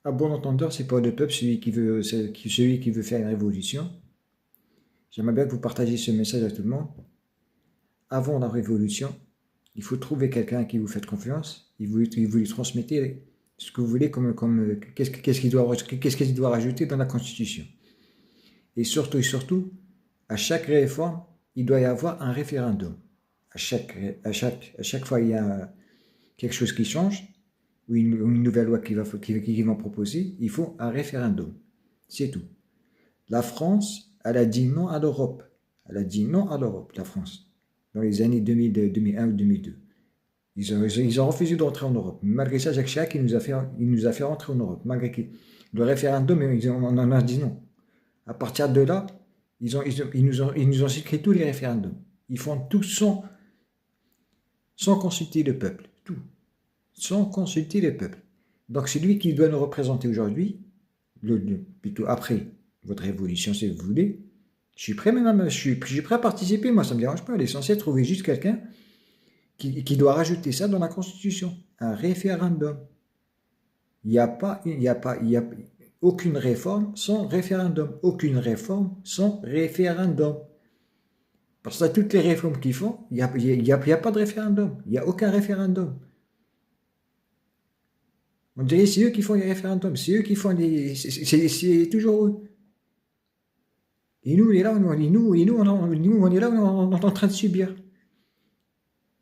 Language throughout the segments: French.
À bon entendeur, c'est pas le peuple, celui qui veut faire une révolution. J'aimerais bien que vous partagiez ce message à tout le monde. Avant la révolution, il faut trouver quelqu'un à qui vous faites confiance et vous lui transmettez ce que vous voulez qu'est-ce qu'il doit rajouter dans la Constitution. Et surtout, à chaque réforme, il doit y avoir un référendum. À chaque fois, il y a quelque chose qui change, ou une nouvelle loi qu'ils vont proposer, il faut un référendum. C'est tout. La France, elle a dit non à l'Europe. Elle a dit non à l'Europe, la France, dans les années 2000, 2001 ou 2002. Ils ont refusé d'entrer en Europe. Malgré ça, Jacques Chirac, il nous a fait rentrer en Europe. Le référendum, on en a dit non. À partir de là, ils nous ont écrit tous les référendums. Ils font tout sans consulter le peuple. Tout. Sans consulter le peuple. Donc c'est lui qui doit nous représenter aujourd'hui, plutôt après votre révolution si vous voulez. Je suis prêt à participer, moi ça ne me dérange pas. L'essentiel, trouver juste quelqu'un qui doit rajouter ça dans la Constitution. Un référendum. Il n'y a aucune réforme sans référendum. Aucune réforme sans référendum. Parce que toutes les réformes qu'ils font, il n'y a pas de référendum. Il n'y a aucun référendum. On dirait que c'est eux qui font les référendums. C'est eux qui font les... C'est toujours eux. Et nous, on est là, on est là, on est en train de subir.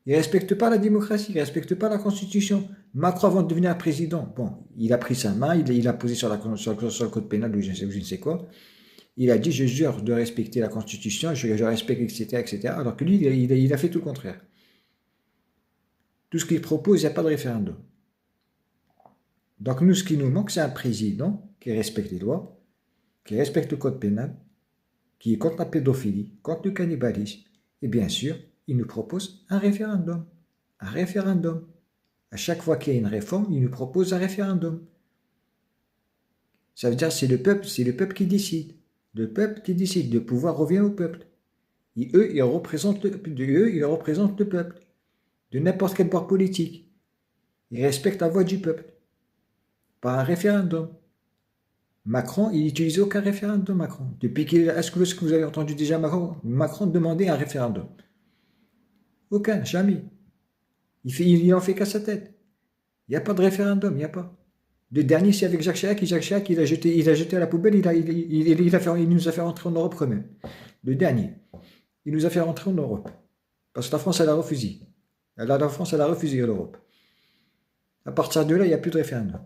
Ils ne respectent pas la démocratie, ils ne respectent pas la Constitution. Macron, avant de devenir président, bon, il a pris sa main, il a posé sur le code pénal ou je ne sais quoi. Il a dit, je jure de respecter la Constitution, je respecte, etc., etc. Alors que lui, il a fait tout le contraire. Tout ce qu'il propose, il n'y a pas de référendum. Donc nous, ce qui nous manque, c'est un président qui respecte les lois, qui respecte le code pénal, qui est contre la pédophilie, contre le cannibalisme, et bien sûr, il nous propose un référendum. Un référendum. À chaque fois qu'il y a une réforme, il nous propose un référendum. Ça veut dire que c'est le peuple qui décide. Le peuple qui décide. Le pouvoir revient au peuple. Et eux, ils représentent le peuple. De n'importe quel bord politique. Ils respectent la voix du peuple. Par un référendum. Macron, il n'utilise aucun référendum, Macron. Est-ce que vous avez entendu déjà Macron demander un référendum? Aucun, jamais. Il en fait qu'à sa tête. Il n'y a pas de référendum, il n'y a pas. Le dernier, c'est avec Jacques Chirac. Jacques Chirac, il a jeté à la poubelle, il nous a fait rentrer en Europe quand même. Le dernier. Il nous a fait rentrer en Europe. Parce que la France, elle a refusé. La France, elle a refusé l'Europe. À partir de là, il n'y a plus de référendum.